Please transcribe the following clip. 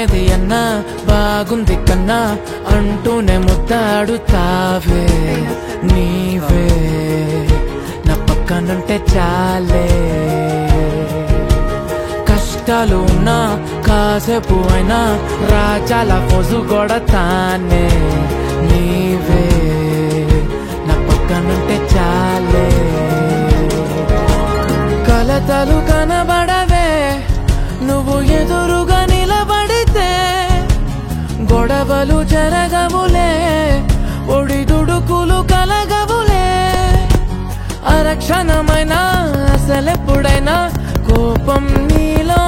ఏది అన్నా బాగుంది కన్నా అంటూనే ముద్దాడుతావే నీవే నా పక్కనుంటే చాలే కష్టాలు ఉన్నా కాసేపు అయినా రాజాల ఫోజు కొడతానే నీవే నా పక్కనుంటే చాలే కలతలు కనబడవే నువ్వు ఎదురుగా నిలబడితే గొడవలు జరగవులే ఒడిదుడుకులు కలగవులే అరక్షణమైనా అసలెప్పుడైనా కోపం నీలో